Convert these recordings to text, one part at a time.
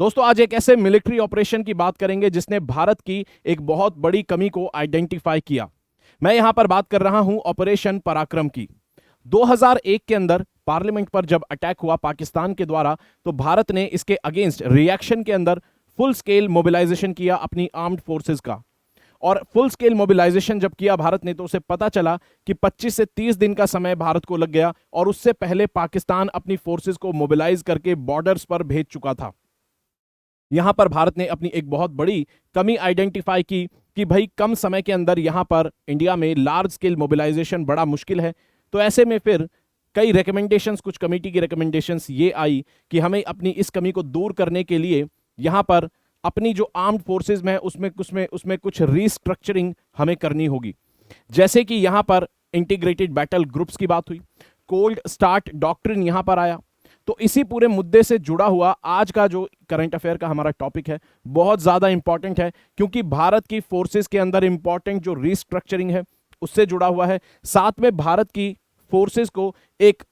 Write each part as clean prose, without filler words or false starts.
दोस्तों आज एक ऐसे मिलिट्री ऑपरेशन की बात करेंगे जिसने भारत की एक बहुत बड़ी कमी को आइडेंटिफाई किया। मैं यहां पर बात कर रहा हूं ऑपरेशन पराक्रम की। 2001 के अंदर पार्लियामेंट पर जब अटैक हुआ पाकिस्तान के द्वारा, तो भारत ने इसके अगेंस्ट रिएक्शन के अंदर फुल स्केल मोबिलाइजेशन किया अपनी आर्म्ड फोर्सेस का। और फुल स्केल मोबिलाइजेशन जब किया भारत ने, तो उसे पता चला कि 25 से 30 दिन का समय भारत को लग गया, और उससे पहले पाकिस्तान अपनी फोर्सेस को मोबिलाइज करके बॉर्डर्स पर भेज चुका था। यहां पर भारत ने अपनी एक बहुत बड़ी कमी आइडेंटिफाई की कि भाई कम समय के अंदर यहां पर इंडिया में लार्ज स्केल मोबिलाइजेशन बड़ा मुश्किल है। तो ऐसे में फिर कई रिकमेंडेशंस, कुछ कमेटी की रिकमेंडेशंस ये आई कि हमें अपनी इस कमी को दूर करने के लिए यहां पर अपनी जो आर्म्ड फोर्सेज में उसमें कुछ रीस्ट्रक्चरिंग हमें करनी होगी। जैसे कि यहां पर इंटीग्रेटेड बैटल ग्रुप्स की बात हुई, कोल्ड स्टार्ट डॉक्ट्रिन यहां पर आया। तो इसी पूरे मुद्दे से जुड़ा हुआ आज का जो करंट अफेयर का हमारा टॉपिक है बहुत ज्यादा इंपॉर्टेंट है, क्योंकि भारत की फोर्सेस के अंदर इंपॉर्टेंट जो रीस्ट्रक्चरिंग है उससे जुड़ा हुआ है। साथ में भारत की फोर्सेस को एक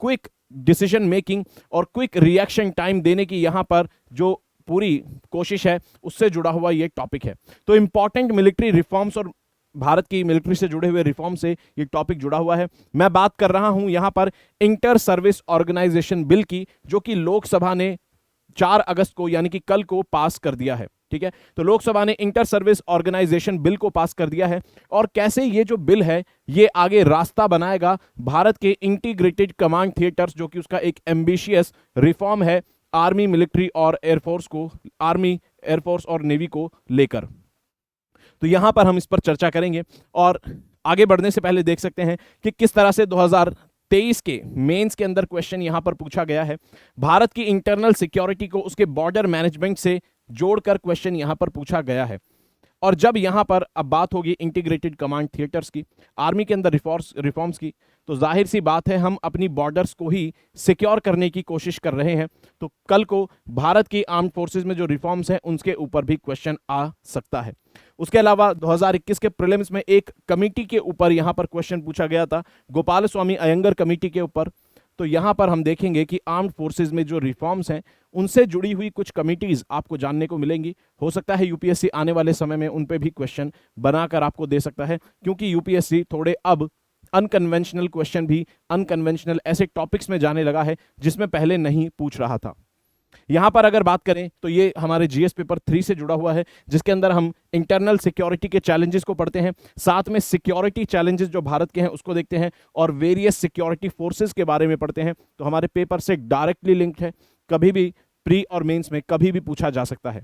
क्विक डिसीजन मेकिंग और क्विक रिएक्शन टाइम देने की यहां पर जो पूरी कोशिश है उससे जुड़ा हुआ यह टॉपिक है। तो इंपॉर्टेंट मिलिट्री रिफॉर्म्स और भारत की मिलिट्री से जुड़े हुए रिफॉर्म से ये टॉपिक जुड़ा हुआ है। मैं बात कर रहा हूं यहां पर इंटर सर्विस ऑर्गेनाइजेशन बिल की, जो कि लोकसभा ने 4 अगस्त को यानी कि कल को पास कर दिया है। ठीक है, तो लोकसभा ने इंटर सर्विस ऑर्गेनाइजेशन बिल को पास कर दिया है। और कैसे ये जो बिल है ये आगे रास्ता बनाएगा भारत के इंटीग्रेटेड कमांड थिएटर्स, जो कि उसका एक एम्बिशियस रिफॉर्म है आर्मी, मिलिट्री और एयरफोर्स को, आर्मी, एयरफोर्स और नेवी को लेकर। तो यहां पर हम इस पर चर्चा करेंगे। और आगे बढ़ने से पहले देख सकते हैं कि किस तरह से 2023 के मेंस के अंदर क्वेश्चन यहां पर पूछा गया है। भारत की इंटरनल सिक्योरिटी को उसके बॉर्डर मैनेजमेंट से जोड़कर क्वेश्चन यहां पर पूछा गया है। और जब यहां पर अब बात होगी इंटीग्रेटेड कमांड थिएटर्स की, आर्मी के अंदर रिफॉर्म्स की, तो जाहिर सी बात है हम अपनी बॉर्डर्स को ही सिक्योर करने की कोशिश कर रहे हैं। तो कल को भारत की आर्म्ड फोर्सेस में जो रिफॉर्म्स हैं उनके ऊपर भी क्वेश्चन आ सकता है। उसके अलावा 2021 के प्रीलिम्स में एक कमेटी के ऊपर यहां पर क्वेश्चन पूछा गया था, गोपाल स्वामी अयंगर कमेटी के ऊपर। तो यहां पर हम देखेंगे कि आर्म्ड फोर्सेज में जो रिफॉर्म्स हैं उनसे जुड़ी हुई कुछ कमिटीज आपको जानने को मिलेंगी। हो सकता है यूपीएससी आने वाले समय में उन पे भी क्वेश्चन बनाकर आपको दे सकता है, क्योंकि यूपीएससी थोड़े अब अनकन्वेंशनल क्वेश्चन भी, अनकन्वेंशनल ऐसे टॉपिक्स में जाने लगा है जिसमें पहले नहीं पूछ रहा था। यहां पर अगर बात करें तो ये हमारे जीएस पेपर 3 से जुड़ा हुआ है, जिसके अंदर हम इंटरनल सिक्योरिटी के चैलेंजेस को पढ़ते हैं, साथ में सिक्योरिटी चैलेंजेस जो भारत के हैं उसको देखते हैं, और वेरियस सिक्योरिटी फोर्सेस के बारे में पढ़ते हैं। तो हमारे पेपर से डायरेक्टली लिंक्ड है, कभी भी प्री और मेंस में कभी भी पूछा जा सकता है।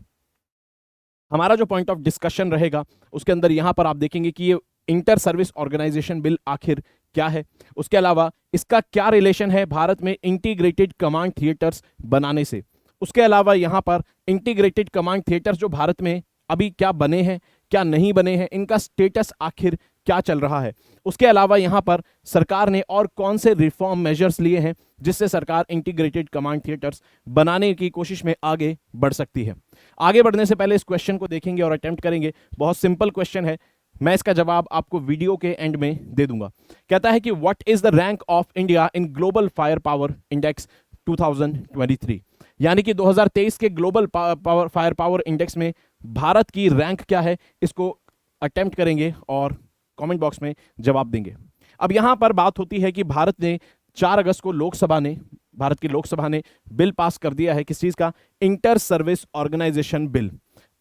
हमारा जो पॉइंट ऑफ डिस्कशन रहेगा उसके अंदर यहां पर आप देखेंगे कि ये इंटर सर्विस ऑर्गेनाइजेशन बिल आखिर क्या है, उसके अलावा इसका क्या रिलेशन है भारत में इंटीग्रेटेड कमांड थिएटर्स बनाने से, उसके अलावा यहां पर इंटीग्रेटेड कमांड थिएटर्स जो भारत में अभी क्या बने हैं, क्या नहीं बने हैं, इनका स्टेटस आखिर क्या चल रहा है। उसके अलावा यहां पर सरकार ने और कौन से रिफॉर्म मेजर्स लिए हैं जिससे सरकार इंटीग्रेटेड कमांड थिएटर्स बनाने की कोशिश में आगे बढ़ सकती है। आगे बढ़ने से पहले इस क्वेश्चन को देखेंगे और अटेम्प्ट करेंगे। बहुत सिंपल क्वेश्चन है, मैं इसका जवाब आपको वीडियो के एंड में दे दूंगा। कहता है कि what is the rank of India in global fire power index 2023, यानी कि 2023 के ग्लोबल फायर पावर इंडेक्स में भारत की रैंक क्या है, इसको अटेम्प्ट करेंगे और कमेंट बॉक्स में जवाब देंगे। अब यहां पर बात होती है कि भारत ने 4 अगस्त को भारत की लोकसभा ने बिल पास कर दिया है, किस चीज का, इंटर सर्विस ऑर्गेनाइजेशन बिल।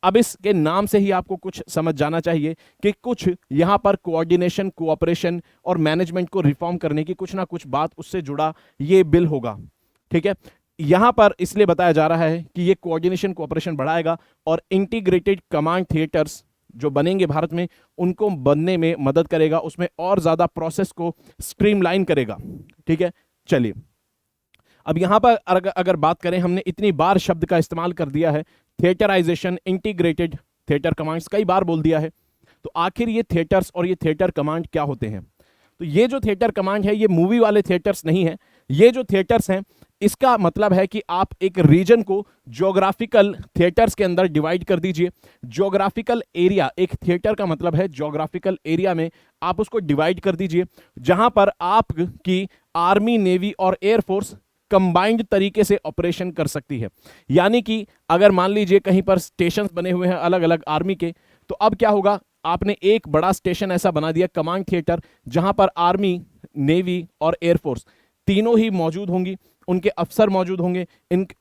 अब इसके नाम से ही आपको कुछ समझ जाना चाहिए कि कुछ यहां पर कोऑर्डिनेशन, कोऑपरेशन और मैनेजमेंट को रिफॉर्म करने की कुछ ना कुछ बात उससे जुड़ा ये बिल होगा। ठीक है, यहां पर इसलिए बताया जा रहा है कि ये कोऑर्डिनेशन, कोऑपरेशन बढ़ाएगा और इंटीग्रेटेड कमांड थिएटर्स जो बनेंगे भारत में उनको बनने में मदद करेगा, उसमें और ज्यादा प्रोसेस को स्ट्रीमलाइन करेगा। ठीक है, चलिए अब यहां पर अगर बात करें, हमने इतनी बार शब्द का इस्तेमाल कर दिया है, थिएटराइजेशन, इंटीग्रेटेड थिएटर कमांड्स कई बार बोल दिया है। तो आखिर ये थिएटर्स और ये थिएटर कमांड क्या होते हैं? तो ये जो थिएटर कमांड है ये मूवी वाले थिएटर्स नहीं है। ये जो थिएटर्स हैं इसका मतलब है कि आप एक रीजन को ज्योग्राफिकल थिएटर्स के अंदर डिवाइड कर दीजिए। ज्योग्राफिकल एरिया, एक थिएटर का मतलब है ज्योग्राफिकल एरिया में आप उसको डिवाइड कर दीजिए, जहां पर आपकी आर्मी, नेवी और एयरफोर्स कंबाइंड तरीके से ऑपरेशन कर सकती है। यानी कि अगर मान लीजिए कहीं पर स्टेशंस बने हुए हैं अलग अलग आर्मी के, तो अब क्या होगा, आपने एक बड़ा स्टेशन ऐसा बना दिया कमांड थिएटर, जहां पर आर्मी, नेवी और एयरफोर्स तीनों ही मौजूद होंगी, उनके अफसर मौजूद होंगे,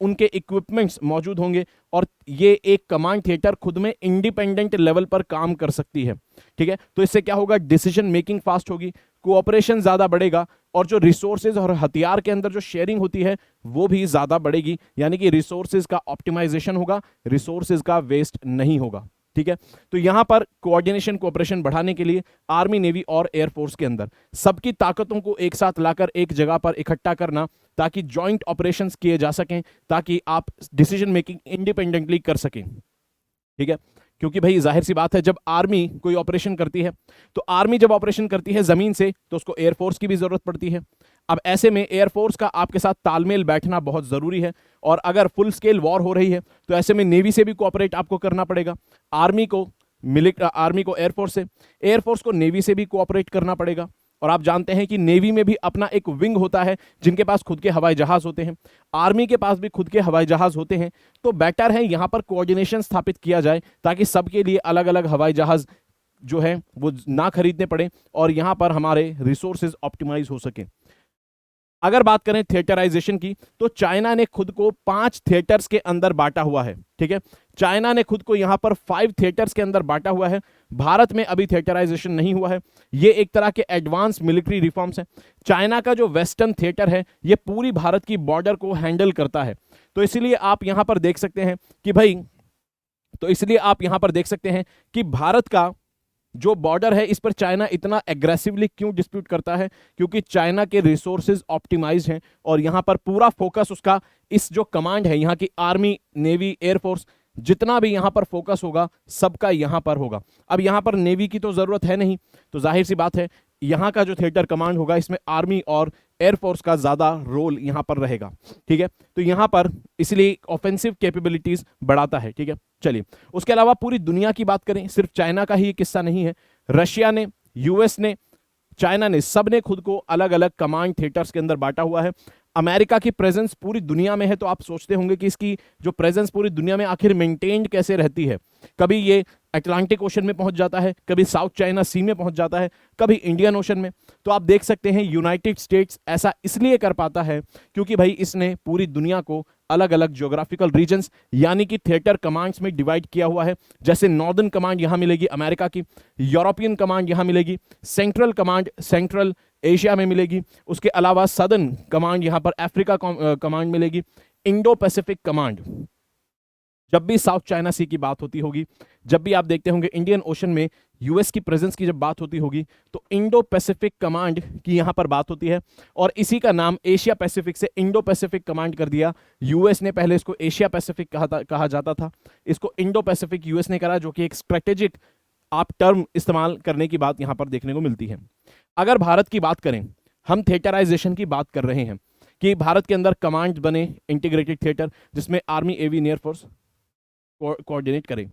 उनके इक्विपमेंट्स मौजूद होंगे, और ये एक कमांड थिएटर खुद में इंडिपेंडेंट लेवल पर काम कर सकती है। ठीक है, तो इससे क्या होगा, डिसीजन मेकिंग फास्ट होगी, कोऑपरेशन ज्यादा बढ़ेगा, और जो रिसोर्सेज और हथियार के अंदर जो शेयरिंग होती है वो भी ज्यादा बढ़ेगी। यानी कि रिसोर्सेज का ऑप्टिमाइजेशन होगा, रिसोर्सेज का वेस्ट नहीं होगा। ठीक है, तो यहां पर कोऑर्डिनेशन कोऑपरेशन बढ़ाने के लिए आर्मी, नेवी और एयरफोर्स के अंदर सबकी ताकतों को एक साथ लाकर एक जगह पर इकट्ठा करना, ताकि जॉइंट ऑपरेशंस किए जा सकें, ताकि आप डिसीजन मेकिंग इंडिपेंडेंटली कर सकें। ठीक है, क्योंकि भाई जाहिर सी बात है, जब आर्मी कोई ऑपरेशन करती है, तो आर्मी जब ऑपरेशन करती है जमीन से, तो उसको एयरफोर्स की भी जरूरत पड़ती है। अब ऐसे में एयरफोर्स का आपके साथ तालमेल बैठना बहुत जरूरी है, और अगर फुल स्केल वॉर हो रही है तो ऐसे में नेवी से भी कोऑपरेट आपको करना पड़ेगा, आर्मी को एयरफोर्स से, एयरफोर्स को नेवी से भी कोऑपरेट करना पड़ेगा। और आप जानते हैं कि नेवी में भी अपना एक विंग होता है जिनके पास खुद के हवाई जहाज होते हैं, आर्मी के पास भी खुद के हवाई जहाज होते हैं। तो बेटर है यहां पर कोऑर्डिनेशन स्थापित किया जाए, ताकि सबके लिए अलग अलग हवाई जहाज जो है वो ना खरीदने पड़े, और यहां पर हमारे रिसोर्सेज ऑप्टिमाइज हो सके। अगर बात करें थिएटराइजेशन की, तो चाइना ने खुद को 5 थिएटर्स के अंदर बांटा हुआ है। ठीक है, चाइना ने खुद को यहां पर 5 थिएटर्स के अंदर बांटा हुआ है। भारत में अभी थिएटराइजेशन नहीं हुआ है। ये एक तरह के एडवांस मिलिट्री रिफॉर्म्स हैं। चाइना का जो वेस्टर्न थिएटर है, ये पूरी भारत की बॉर्डर को हैंडल करता है। तो इसलिए आप यहां पर देख सकते हैं कि भारत का जो बॉर्डर है, इस पर चाइना इतना एग्रेसिवली क्यों डिस्प्यूट करता है, क्योंकि चाइना के रिसोर्सेज ऑप्टिमाइज्ड हैं, और यहां पर पूरा फोकस उसका इस जो कमांड है, यहां की आर्मी, नेवी, एयरफोर्स, जितना भी यहां पर फोकस होगा सबका यहां पर होगा। अब यहां पर नेवी की तो जरूरत है नहीं, तो जाहिर सी बात है यहां का जो थिएटर कमांड होगा, इसमें आर्मी और एयरफोर्स का ज्यादा रोल यहां पर रहेगा। ठीक है, तो यहां पर इसलिए ऑफेंसिव कैपेबिलिटीज बढ़ाता है। ठीक है, चलिए उसके अलावा पूरी दुनिया की बात करें, सिर्फ चाइना का ही किस्सा नहीं है। रशिया ने, यूएस ने, चाइना ने, सब ने खुद को अलग अलग कमांड थिएटर्स के अंदर बांटा हुआ है। अमेरिका की प्रेजेंस पूरी दुनिया में है, तो आप सोचते होंगे कि इसकी जो प्रेजेंस पूरी दुनिया में आखिर मेंटेन्ड कैसे रहती है। कभी ये अटलांटिक ओशन में पहुंच जाता है, कभी साउथ चाइना सी में पहुंच जाता है, कभी इंडियन ओशन में। तो आप देख सकते हैं यूनाइटेड स्टेट्स ऐसा इसलिए कर पाता है क्योंकि भाई इसने पूरी दुनिया को अलग अलग ज्योग्राफिकल रीजन्स यानी कि थिएटर कमांड्स में डिवाइड किया हुआ है। जैसे नॉर्दर्न कमांड यहां मिलेगी अमेरिका की, यूरोपियन कमांड यहां मिलेगी, सेंट्रल कमांड सेंट्रल एशिया में मिलेगी, उसके अलावा सदर्न कमांड यहां पर अफ्रीका कमांड मिलेगी, इंडो पैसिफिक कमांड। जब भी साउथ चाइना सी की बात होती होगी, जब भी आप देखते होंगे इंडियन ओशन में यूएस की प्रेजेंस की जब बात होती होगी, तो इंडो पैसिफिक कमांड की यहां पर बात होती है, और इसी का नाम एशिया पैसिफिक से इंडो पैसिफिक कमांड कर दिया। यूएस ने पहले इसको एशिया पैसिफिक कहा जाता था, इसको इंडो पैसिफिक यूएस ने करा, जो कि एक स्ट्रेटेजिक आप टर्म इस्तेमाल करने की बात यहां पर देखने को मिलती है। अगर भारत की बात करें, हम थिएटराइजेशन की बात कर रहे हैं कि भारत के अंदर कमांड बने इंटीग्रेटेड थिएटर, जिसमें आर्मी, एवी, एयरफोर्स कोऑर्डिनेट करें।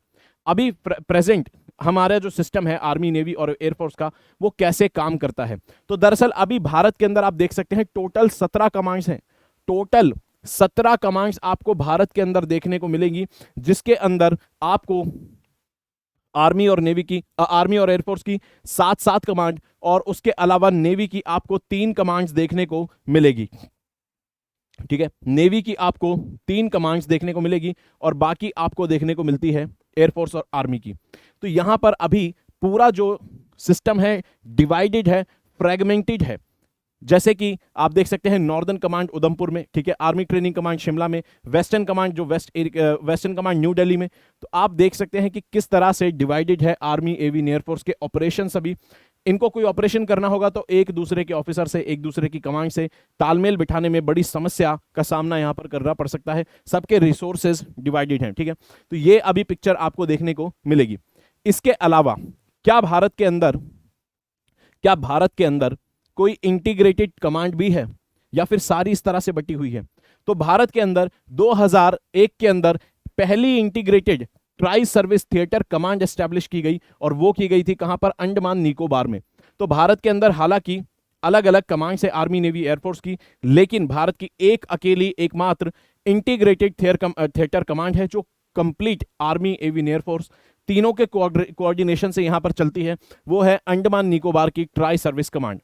अभी प्रेजेंट हमारा जो सिस्टम है आर्मी, नेवी और एयरफोर्स का, वो कैसे काम करता है। तो दरअसल अभी भारत के अंदर आप देख सकते हैं टोटल 17 कमांड्स हैं। टोटल 17 कमांड्स आपको भारत के अंदर देखने को मिलेंगी, जिसके अंदर आपको आर्मी और एयरफोर्स की 7 कमांड, और उसके अलावा नेवी की आपको 3 कमांड्स देखने को मिलेगी। ठीक है, नेवी की आपको 3 कमांड्स देखने को मिलेगी, और बाकी आपको देखने को मिलती है एयरफोर्स और आर्मी की। तो यहां पर अभी पूरा जो सिस्टम है डिवाइडेड है, फ्रेगमेंटेड है। जैसे कि आप देख सकते हैं नॉर्दर्न कमांड उधमपुर में, ठीक है, आर्मी ट्रेनिंग कमांड शिमला में, वेस्टर्न कमांड जो वेस्टर्न कमांड न्यू दिल्ली में। तो आप देख सकते हैं कि किस तरह से डिवाइडेड है आर्मी, एवी, एयरफोर्स के ऑपरेशन। सभी इनको कोई ऑपरेशन करना होगा तो एक दूसरे के ऑफिसर से, एक दूसरे की कमांड से तालमेल बिठाने में बड़ी समस्या का सामना यहां पर करना पड़ सकता है। सबके रिसोर्सेज डिवाइडेड हैं। ठीक है, तो ये अभी पिक्चर आपको देखने को मिलेगी। इसके अलावा क्या भारत के अंदर कोई इंटीग्रेटेड कमांड भी है, या फिर सारी इस तरह से बटी हुई है? तो भारत के अंदर 2001 के अंदर पहली integrated tri service theatre command establish की गई, और वो की गई थी कहां पर? अंडमान निकोबार में। तो भारत के अंदर हालांकि अलग अलग कमांड है आर्मी नेवी एयरफोर्स की, लेकिन भारत की एक अकेली एकमात्र इंटीग्रेटेड थिएटर कमांड है जो कंप्लीट आर्मी एवी एयरफोर्स तीनों के कोऑर्डिनेशन से यहां पर चलती है, वो है अंडमान निकोबार की ट्राई सर्विस कमांड।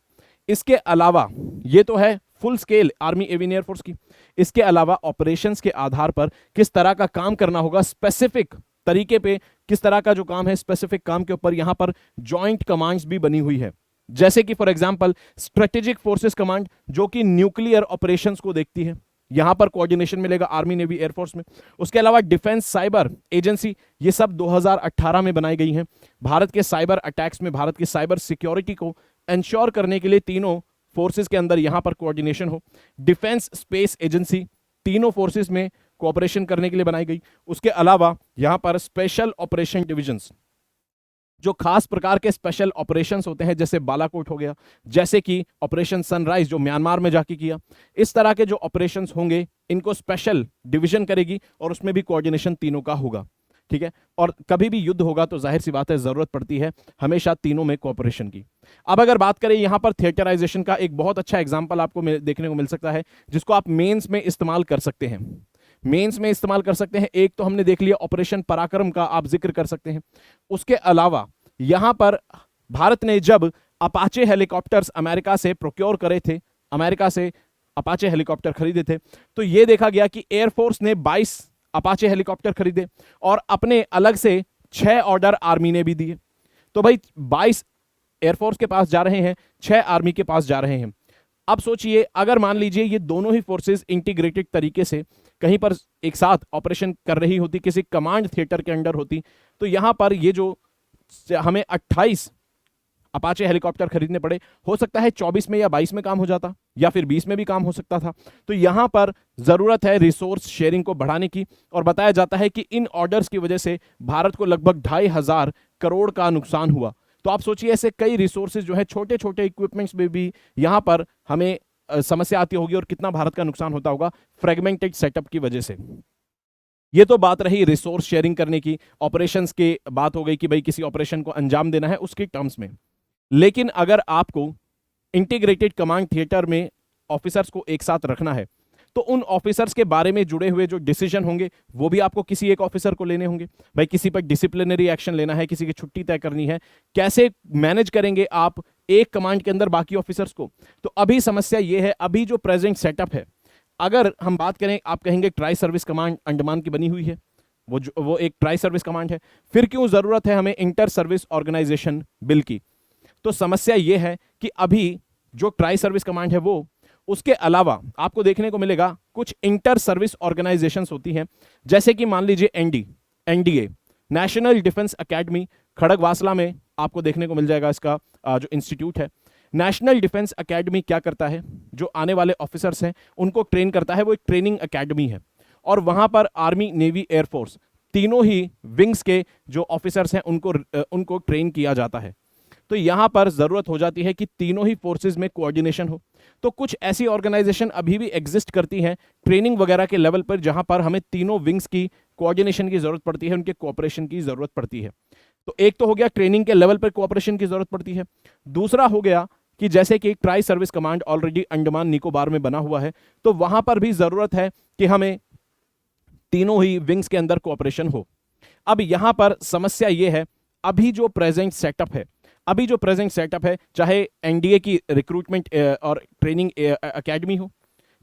इसके अलावा ये तो है फुल स्केल आर्मी एवी एयरफोर्स की, इसके अलावा ऑपरेशंस के आधार पर किस तरह का काम करना होगा, स्पेसिफिक तरीके पे किस तरह का जो काम है, स्पेसिफिक काम के ऊपर यहां पर जॉइंट कमांड्स भी बनी हुई है। जैसे कि for example strategic forces command जो कि न्यूक्लियर ऑपरेशंस को देखती है, यहां पर कोऑर्डिनेशन मिलेगा आर्मी नेवी एयरफोर्स में। उसके अलावा डिफेंस साइबर एजेंसी, ये सब 2018 में बनाई गई हैं। भारत के साइबर अटैक्स में, भारत की साइबर सिक्योरिटी को इंश्योर करने के लिए तीनों फोर्सेस के अंदर यहां पर कोऑर्डिनेशन हो। डिफेंस स्पेस एजेंसी तीनों फोर्सेस में कोऑपरेशन करने के लिए बनाई गई। उसके अलावा यहां पर स्पेशल ऑपरेशन डिविजन्स, जो खास प्रकार के स्पेशल ऑपरेशंस होते हैं, जैसे बालाकोट हो गया, जैसे कि ऑपरेशन सनराइज जो म्यांमार में जाके किया, इस तरह के जो ऑपरेशंस होंगे इनको स्पेशल डिवीजन करेगी और उसमें भी कोऑर्डिनेशन तीनों का होगा। ठीक है, और कभी भी युद्ध होगा तो जाहिर सी बात है जरूरत पड़ती है हमेशा तीनों में कोऑपरेशन की। अब अगर बात करें यहां पर थिएटराइजेशन का, एक बहुत अच्छा एग्जांपल आपको देखने को मिल सकता है जिसको आप मेंस में इस्तेमाल कर सकते हैं। मेंस में इस्तेमाल कर सकते हैं, एक तो हमने देख लिया ऑपरेशन पराक्रम का आप जिक्र कर सकते हैं। उसके अलावा यहां पर भारत ने जब अपाचे हेलीकॉप्टर्स अमेरिका से प्रोक्योर करे थे, अमेरिका से अपाचे हेलीकॉप्टर खरीदे थे, तो यह देखा गया कि एयरफोर्स ने 22 अपाचे हेलीकॉप्टर खरीदे और अपने अलग से 6 ऑर्डर आर्मी ने भी दिए। तो भाई 22 एयरफोर्स के पास जा रहे हैं, 6 आर्मी के पास जा रहे हैं। अब सोचिए अगर मान लीजिए ये दोनों ही फोर्सेस इंटीग्रेटेड तरीके से कहीं पर एक साथ ऑपरेशन कर रही होती, किसी कमांड थिएटर के अंडर होती, तो यहां पर ये जो हमें 28 अपाचे हेलीकॉप्टर खरीदने पड़े, हो सकता है 24 में या 22 में काम हो जाता, या फिर 20 में भी काम हो सकता था। तो यहां पर जरूरत है रिसोर्स शेयरिंग को बढ़ाने की, और बताया जाता है कि इन ऑर्डर्स की वजह से भारत को लगभग 2,500 करोड़ का नुकसान हुआ। तो आप सोचिए ऐसे कई रिसोर्सेज जो है, छोटे छोटे इक्विपमेंट्स में भी यहां पर हमें समस्या आती होगी और कितना भारत का नुकसान होता होगा फ्रेगमेंटेड सेटअप की वजह से। ये तो बात रही रिसोर्स शेयरिंग करने की, ऑपरेशंस की बात हो गई कि भाई किसी ऑपरेशन को अंजाम देना है उसके टर्म्स में। लेकिन अगर आपको इंटीग्रेटेड कमांड थिएटर में ऑफिसर्स को एक साथ रखना है, तो उन ऑफिसर्स के बारे में जुड़े हुए जो डिसीजन होंगे वो भी आपको किसी एक ऑफिसर को लेने होंगे। भाई किसी पर डिसिप्लिनरी एक्शन लेना है, किसी की छुट्टी तय करनी है, कैसे मैनेज करेंगे आप एक कमांड के अंदर बाकी ऑफिसर्स को? तो अभी समस्या ये है, अभी जो प्रेजेंट सेटअप है, अगर हम बात करें, आप कहेंगे ट्राई सर्विस कमांड अंडमान की बनी हुई है, वो एक ट्राई सर्विस कमांड है, फिर क्यों जरूरत है हमें इंटर सर्विस ऑर्गेनाइजेशन बिल की? तो समस्या यह है कि अभी जो ट्राई सर्विस कमांड है वो, उसके अलावा आपको देखने को मिलेगा कुछ इंटर सर्विस ऑर्गेनाइजेशंस होती हैं, जैसे कि मान लीजिए NDA, national defence academy, Khadakwasla में आपको देखने को मिल जाएगा इसका जो इंस्टीट्यूट है। नेशनल डिफेंस एकेडमी क्या करता है, जो आने वाले ऑफिसर्स हैं उनको ट्रेन करता है, वो एक ट्रेनिंग एकेडमी है, और वहां पर आर्मी नेवी एयरफोर्स तीनों ही विंग्स के जो ऑफिसर्स हैं उनको ट्रेन किया जाता है। तो यहां पर जरूरत हो जाती है कि तीनों ही फोर्सेस में कोऑर्डिनेशन हो। तो कुछ ऐसी ऑर्गेनाइजेशन अभी भी एग्जिस्ट करती हैं ट्रेनिंग वगैरह के लेवल पर, जहां पर हमें तीनों विंग्स की कोऑर्डिनेशन की जरूरत पड़ती है, उनके कोऑपरेशन की जरूरत पड़ती है। तो एक तो हो गया ट्रेनिंग के लेवल पर कोऑपरेशन की जरूरत पड़ती है, दूसरा हो गया कि जैसे कि tri service command already Andaman Nicobar में बना हुआ है, तो वहां पर भी जरूरत है कि हमें तीनों ही विंग्स के अंदर कोऑपरेशन हो। अब यहां पर समस्या यह है, अभी जो प्रेजेंट सेटअप है, चाहे एनडीए की रिक्रूटमेंट और ट्रेनिंग एकेडमी हो,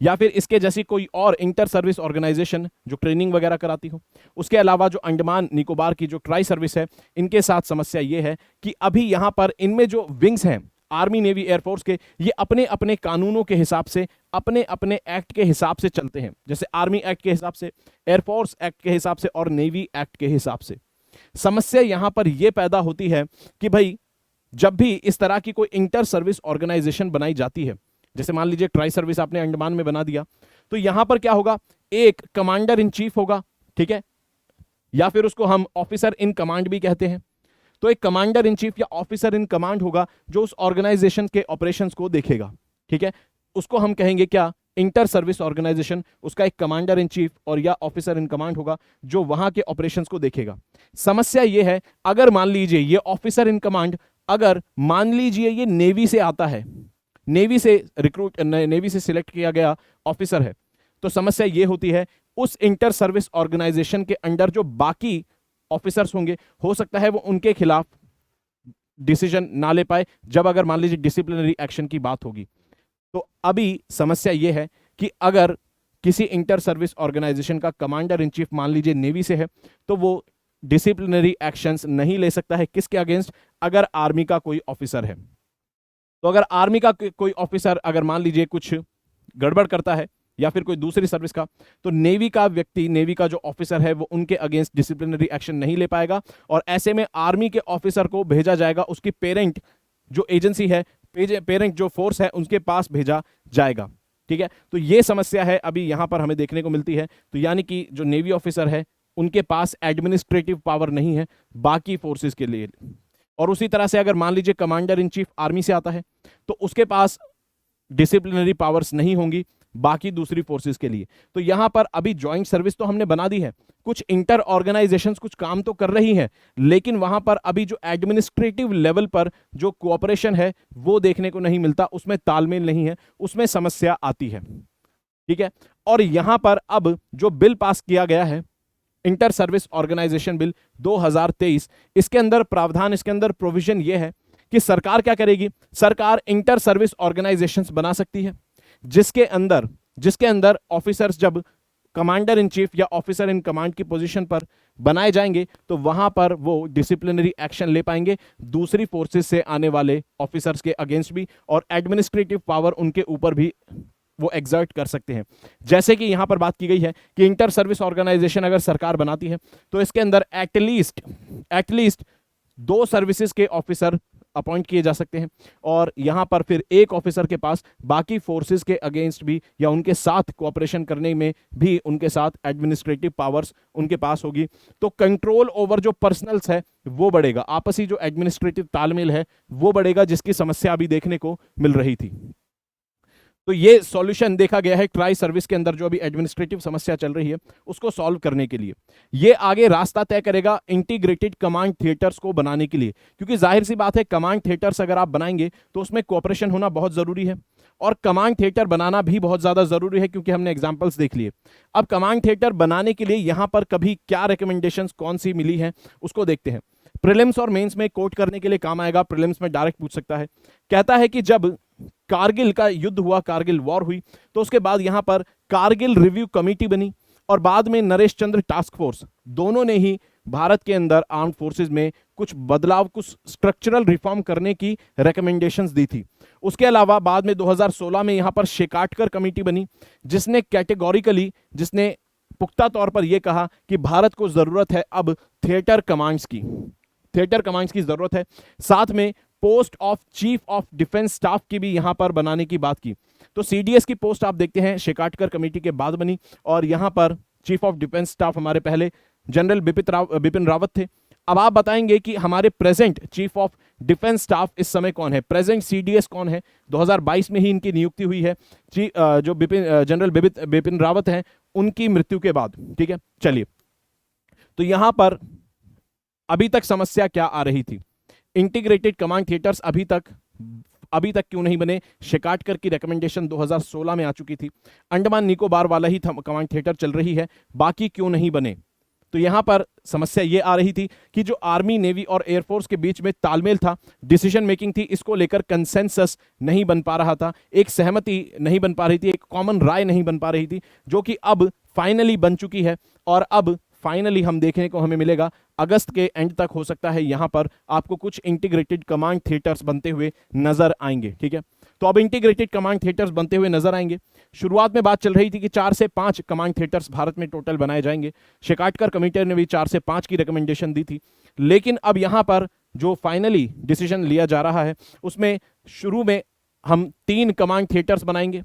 या फिर इसके जैसी कोई और इंटर सर्विस ऑर्गेनाइजेशन जो ट्रेनिंग वगैरह कराती हो, उसके अलावा जो अंडमान निकोबार की जो ट्राई सर्विस है, इनके साथ समस्या यह है कि अभी यहां पर इनमें जो विंग्स हैं आर्मी नेवी एयरफोर्स के, ये अपने अपने कानूनों के हिसाब से, अपने अपने एक्ट के हिसाब से चलते हैं, जैसे आर्मी एक्ट के हिसाब से, एयरफोर्स एक्ट के हिसाब से और नेवी एक्ट के हिसाब से। समस्या यहां पर यह पैदा होती है कि भाई जब भी इस तरह की कोई इंटर सर्विस ऑर्गेनाइजेशन बनाई जाती है, जैसे मान लीजिए ट्राई सर्विस आपने अंडमान में बना दिया, तो यहां पर क्या होगा, एक कमांडर इन चीफ होगा, ठीक है, या फिर उसको हम ऑफिसर इन कमांड भी कहते हैं। तो एक कमांडर इन चीफ या ऑफिसर इन कमांड होगा जो उस ऑर्गेनाइजेशन के ऑपरेशंस को देखेगा, ठीक है, उसको हम कहेंगे क्या, इंटर सर्विस ऑर्गेनाइजेशन। उसका एक कमांडर इन चीफ और या ऑफिसर इन कमांड होगा जो वहां के ऑपरेशंस को देखेगा। समस्या यह है, अगर मान लीजिए ये ऑफिसर इन कमांड, अगर मान लीजिए ये नेवी से आता है, नेवी से नेवी से सिलेक्ट किया गया ऑफिसर है, तो समस्या ये होती है उस इंटर सर्विस ऑर्गेनाइजेशन के अंडर जो बाकी ऑफिसर्स होंगे, हो सकता है वो उनके खिलाफ डिसीजन ना ले पाए जब अगर मान लीजिए डिसिप्लिनरी एक्शन की बात होगी। तो अभी समस्या यह है कि अगर किसी इंटर सर्विस ऑर्गेनाइजेशन का कमांडर इन चीफ मान लीजिए नेवी से है, तो वो डिसिप्लिनरी एक्शंस नहीं ले सकता है किसके अगेंस्ट, अगर आर्मी का कोई ऑफिसर है। तो अगर आर्मी का कोई ऑफिसर अगर मान लीजिए कुछ गड़बड़ करता है या फिर कोई दूसरी सर्विस का, तो नेवी का व्यक्ति, नेवी का जो ऑफिसर है वो उनके अगेंस्ट डिसिप्लिनरी एक्शन नहीं ले पाएगा, और ऐसे में आर्मी के ऑफिसर को भेजा जाएगा उसकी पेरेंट जो एजेंसी है, पेरेंट जो फोर्स है उनके पास भेजा जाएगा। ठीक है, तो ये समस्या है अभी यहां पर हमें देखने को मिलती है। तो यानी कि जो नेवी ऑफिसर है उनके पास एडमिनिस्ट्रेटिव पावर नहीं है बाकी फोर्सेस के लिए। और उसी तरह से अगर मान लीजिए कमांडर इन चीफ आर्मी से आता है, तो उसके पास डिसिप्लिनरी पावर्स नहीं होंगी बाकी दूसरी फोर्सेस के लिए। तो यहां पर अभी ज्वाइंट सर्विस तो हमने बना दी है, कुछ इंटर ऑर्गेनाइजेशंस कुछ काम तो कर रही हैं, लेकिन वहां पर अभी जो एडमिनिस्ट्रेटिव लेवल पर जो कोऑपरेशन है वो देखने को नहीं मिलता, उसमें तालमेल नहीं है, उसमें समस्या आती है। ठीक है, और यहां पर अब जो बिल पास किया गया है, इंटर सर्विस ऑर्गेनाइजेशन बिल 2023, इसके अंदर प्रावधान, इसके अंदर प्रोविजन यह है कि सरकार क्या करेगी, सरकार इंटर सर्विस ऑर्गेनाइजेशंस बना सकती है जिसके अंदर ऑफिसर्स जब कमांडर इन चीफ या ऑफिसर इन कमांड की पोजीशन पर बनाए जाएंगे, तो वहां पर वो डिसिप्लिनरी एक्शन ले पाएंगे दूसरी फोर्सेस से आने वाले ऑफिसर्स के अगेंस्ट भी, और एडमिनिस्ट्रेटिव पावर उनके ऊपर भी वो एग्जर्ट कर सकते हैं। जैसे कि यहां पर बात की गई है कि इंटर सर्विस ऑर्गेनाइजेशन अगर सरकार बनाती है, तो इसके अंदर एटलीस्ट 2 सर्विसेज के ऑफिसर अपॉइंट किए जा सकते हैं, और यहां पर फिर एक ऑफिसर के पास बाकी फोर्सेस के अगेंस्ट भी या उनके साथ कोऑपरेशन करने में भी उनके साथ एडमिनिस्ट्रेटिव पावर्स उनके पास होगी। तो कंट्रोल ओवर जो पर्सनल्स है वो बढ़ेगा, आपसी जो एडमिनिस्ट्रेटिव तालमेल है वो बढ़ेगा, जिसकी समस्या अभी देखने को मिल रही थी। तो ये सॉल्यूशन देखा गया है ट्राई सर्विस के अंदर, जो अभी एडमिनिस्ट्रेटिव समस्या चल रही है उसको सॉल्व करने के लिए। ये आगे रास्ता तय करेगा इंटीग्रेटेड कमांड थिएटर्स को बनाने के लिए, क्योंकि जाहिर सी बात है कमांड थिएटर्स अगर आप बनाएंगे तो उसमें कोऑपरेशन होना बहुत जरूरी है, और कमांड थिएटर बनाना भी बहुत ज्यादा जरूरी है, क्योंकि हमने एग्जांपल्स देख लिए। अब कमांड थिएटर बनाने के लिए यहां पर कभी क्या रिकमेंडेशंस कौन सी मिली है उसको देखते हैं। प्रीलिम्स और मेंस में कोट करने के लिए काम आएगा, प्रीलिम्स में डायरेक्ट पूछ सकता है। कहता है कि जब कारगिल का युद्ध हुआ, कारगिल वॉर हुई, तो उसके बाद यहां पर कारगिल रिव्यू कमेटी बनी, और बाद में नरेश चंद्र टास्क फोर्स, दोनों ने ही भारत के अंदर आर्म फोर्सेस में कुछ बदलाव, कुछ स्ट्रक्चरल रिफॉर्म करने की रिकमेंडेशंस दी थी। उसके अलावा बाद में 2016 में यहां पर शेकाटकर कमेटी बनी, जिसने जिसने पुख्ता तौर पर यह कहा कि भारत को जरूरत है अब थिएटर कमांड्स की जरूरत है। साथ में post of chief of defence staff की भी यहां पर बनाने की बात की। तो सीडीएस की पोस्ट आप देखते हैं शेकाटकर कमेटी के बाद बनी, और यहां पर चीफ ऑफ डिफेंस स्टाफ हमारे पहले जनरल बिपिन रावत थे। अब आप बताएंगे कि हमारे present chief of defence staff इस समय कौन है, प्रेजेंट सीडीएस कौन है। 2022 में ही इनकी नियुक्ति हुई है, जो जनरल बिपिन रावत हैं उनकी मृत्यु के बाद। ठीक है, चलिए, तो यहां पर अभी तक समस्या क्या आ रही थी, इंटीग्रेटेड कमांड थिएटर्स अभी तक क्यों नहीं बने। शेकाटकर की रिकमेंडेशन 2016 में आ चुकी थी, अंडमान निकोबार वाला ही कमांड थिएटर चल रही है, बाकी क्यों नहीं बने। तो यहां पर समस्या यह आ रही थी कि जो आर्मी, नेवी और एयरफोर्स के बीच में तालमेल था, डिसीजन मेकिंग थी, इसको लेकर कंसेंसस नहीं बन पा रहा था, एक सहमति नहीं बन पा रही थी, एक कॉमन राय नहीं बन पा रही थी, जो कि अब फाइनली बन चुकी है। और अब फाइनली हम देखने को हमें मिलेगा अगस्त के एंड तक, हो सकता है यहां पर आपको कुछ इंटीग्रेटेड कमांड थिएटर्स बनते हुए नजर आएंगे। ठीक है, तो अब इंटीग्रेटेड कमांड थिएटर्स बनते हुए नजर आएंगे। शुरुआत में बात चल रही थी कि 4 से 5 कमांड थिएटर्स भारत में टोटल बनाए जाएंगे। शेकाटकर कमेटी ने भी 4 से 5 की रिकमेंडेशन दी थी, लेकिन अब यहां पर जो फाइनली डिसीजन लिया जा रहा है उसमें शुरू में हम 3 कमांड थिएटर्स बनाएंगे,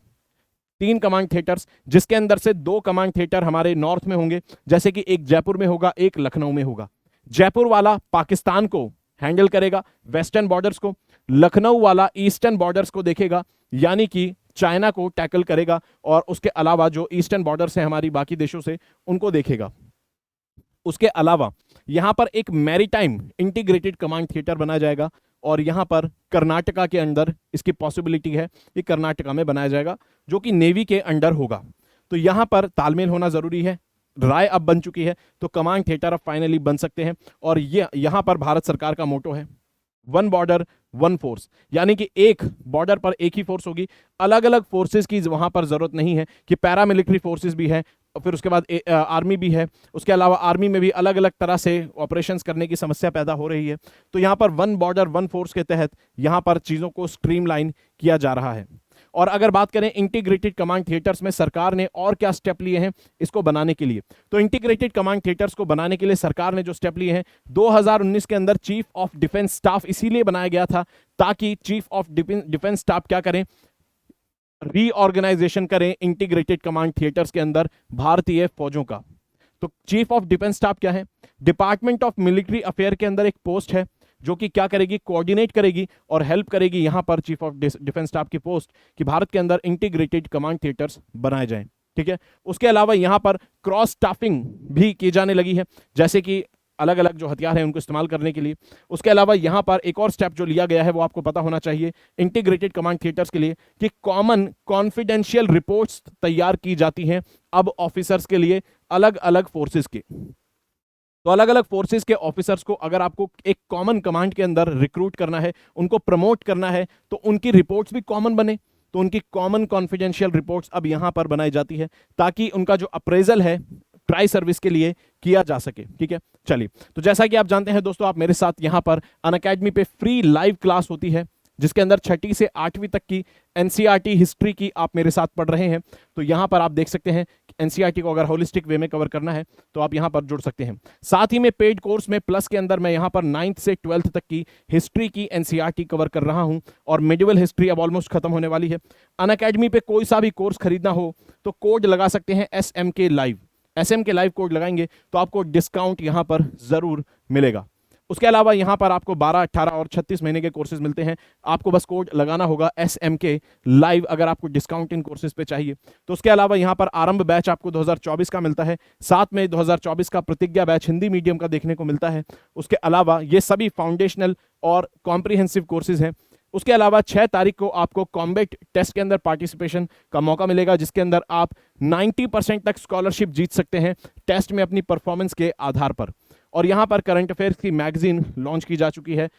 3 कमांड थिएटर्स, जिसके अंदर से 2 कमांड थिएटर हमारे नॉर्थ में होंगे, जैसे कि एक जयपुर में होगा, एक लखनऊ में होगा। जयपुर वाला पाकिस्तान को हैंडल करेगा, वेस्टर्न बॉर्डर्स को, लखनऊ वाला ईस्टर्न बॉर्डर्स को देखेगा, यानी कि चाइना को टैकल करेगा, और उसके अलावा जो ईस्टर्न बॉर्डर्स हैं हमारी बाकी देशों से, उनको देखेगा। उसके अलावा यहां पर एक मैरीटाइम इंटीग्रेटेड कमांड थिएटर बनाया जाएगा, और यहां पर कर्नाटका के अंदर इसकी पॉसिबिलिटी है कि कर्नाटका में बनाया जाएगा, जो कि नेवी के अंडर होगा। तो यहां पर तालमेल होना जरूरी है। राय अब बन चुकी है, तो कमांड थिएटर अब फाइनली बन सकते हैं। और ये यहां पर भारत सरकार का मोटो है, वन बॉर्डर वन फोर्स, यानी कि एक बॉर्डर पर एक ही फोर्स होगी। अलग अलग फोर्सेस की वहां पर जरूरत नहीं है कि पैरामिलिट्री फोर्सेस भी है, फिर उसके बाद आर्मी भी है। उसके अलावा आर्मी में भी अलग अलग तरह से ऑपरेशंस करने की समस्या पैदा हो रही है। तो यहां पर वन बॉर्डर वन फोर्स के तहत यहां पर चीजों को स्ट्रीमलाइन किया जा रहा है। और अगर बात करें इंटीग्रेटेड कमांड थिएटर्स में सरकार ने और क्या स्टेप लिए हैं इसको बनाने के लिए, तो इंटीग्रेटेड कमांड थिएटर्स को बनाने के लिए सरकार ने जो स्टेप लिए हैं, 2019 के अंदर चीफ ऑफ डिफेंस स्टाफ इसीलिए बनाया गया था ताकि चीफ ऑफ डिफेंस स्टाफ क्या करें, रीऑर्गेनाइजेशन करें इंटीग्रेटेड कमांड थिएटर्स के अंदर भारतीय फौजों का। तो चीफ ऑफ डिफेंस स्टाफ क्या है, डिपार्टमेंट ऑफ मिलिट्री अफेयर के अंदर एक पोस्ट है जो कि क्या करेगी, कोऑर्डिनेट करेगी और हेल्प करेगी यहां पर चीफ ऑफ डिफेंस स्टाफ की पोस्ट कि भारत के अंदर इंटीग्रेटेड कमांड थिएटर्स बनाए जाएं। ठीक है, उसके अलावा यहां पर क्रॉस स्टाफिंग भी की जाने लगी है, जैसे कि अलग अलग जो हथियार हैं उनको इस्तेमाल करने के लिए। उसके अलावा यहां पर एक और स्टेप जो लिया गया है वो आपको पता होना चाहिए इंटीग्रेटेड कमांड थिएटर्स के लिए कि कॉमन कॉन्फिडेंशियल रिपोर्ट्स तैयार की जाती हैं अब ऑफिसर्स के लिए अलग अलग फोर्सेस के। तो अलग अलग फोर्सेस के ऑफिसर्स को अगर आपको एक कॉमन कमांड के अंदर रिक्रूट करना है, उनको प्रमोट करना है, तो उनकी रिपोर्ट्स भी कॉमन बने। तो उनकी कॉमन कॉन्फिडेंशियल रिपोर्ट्स अब यहां पर बनाई जाती है ताकि उनका जो अप्रेजल है ट्राई सर्विस के लिए किया जा सके। ठीक है, चलिए, तो जैसा कि आप जानते हैं दोस्तों, आप मेरे साथ यहां पर अनअकैडमी पे फ्री लाइव क्लास होती है जिसके अंदर 6ठी से 8वीं तक की एनसीईआरटी हिस्ट्री की आप मेरे साथ पढ़ रहे हैं। तो यहां पर आप देख सकते हैं एनसीईआरटी को अगर होलिस्टिक वे में कवर करना है तो आप यहां पर जुड़ सकते हैं। साथ ही में पेड कोर्स में प्लस के अंदर मैं यहां पर 9th से 12th तक की हिस्ट्री की एनसीईआरटी कवर कर रहा हूं और मिडिवल हिस्ट्री अब ऑलमोस्ट खत्म होने वाली है। अनअकैडमी पे कोई सा भी कोर्स खरीदना हो तो कोड लगा सकते हैं SMK live. SMK live code लगाएंगे तो आपको डिस्काउंट यहां पर जरूर मिलेगा। उसके अलावा यहां पर आपको 12, 18 और 36 महीने के कोर्सेज मिलते हैं। आपको बस कोड लगाना होगा SMK लाइव अगर आपको डिस्काउंट इन कोर्सेज पे चाहिए। तो उसके अलावा यहां पर आरंभ बैच आपको 2024 का मिलता है, साथ में 2024 का प्रतिज्ञा बैच हिंदी मीडियम का देखने को मिलता है। उसके अलावा ये सभी फाउंडेशनल और कॉम्प्रिहेंसिव कोर्सेज हैं। उसके अलावा 6 तारीख को आपको कॉम्बैट टेस्ट के अंदर पार्टिसिपेशन का मौका मिलेगा जिसके अंदर आप 90% तक स्कॉलरशिप जीत सकते हैं टेस्ट में अपनी परफॉर्मेंस के आधार पर। और यहां पर करंट अफेयर्स की मैगजीन लॉन्च की जा चुकी है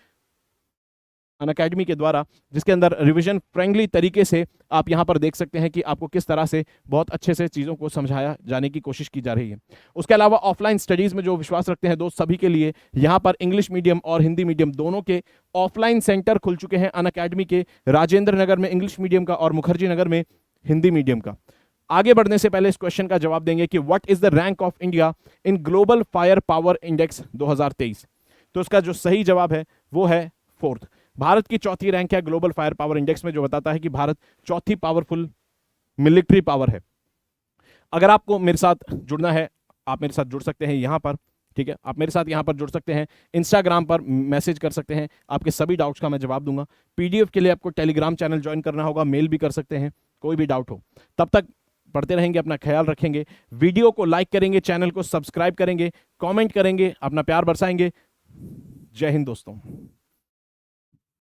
अनअकैडमी के द्वारा, जिसके अंदर रिवीजन फ्रेंडली तरीके से आप यहां पर देख सकते हैं कि आपको किस तरह से बहुत अच्छे से चीज़ों को समझाया जाने की कोशिश की जा रही है। उसके अलावा ऑफलाइन स्टडीज़ में जो विश्वास रखते हैं दोस्त, सभी के लिए यहां पर इंग्लिश मीडियम और हिंदी मीडियम दोनों के ऑफलाइन सेंटर खुल चुके हैं अनअकैडमी के, राजेंद्र नगर में इंग्लिश मीडियम का और मुखर्जी नगर में हिंदी मीडियम का। आगे बढ़ने से पहले इस क्वेश्चन का जवाब देंगे कि what is the rank of India in global fire power index 2023। तो इसका जो सही जवाब है वो है 4th। भारत की 4थी रैंक है ग्लोबल फायर पावर इंडेक्स में, जो बताता है कि भारत 4थी पावरफुल मिलिट्री पावर है। अगर आपको मेरे साथ जुड़ना है, आप मेरे साथ जुड़ सकते हैं यहां पर। ठीक है, आप मेरे साथ यहां पर जुड़ सकते हैं, इंस्टाग्राम पर मैसेज कर सकते हैं, आपके सभी डाउट्स का मैं जवाब दूंगा। PDF के लिए आपको टेलीग्राम चैनल ज्वाइन करना होगा, मेल भी कर सकते हैं, कोई भी डाउट हो। तब तक पढ़ते रहेंगे, अपना ख्याल रखेंगे, वीडियो को लाइक करेंगे, चैनल को सब्सक्राइब करेंगे, कमेंट करेंगे, अपना प्यार बरसाएंगे। जय हिंद दोस्तों।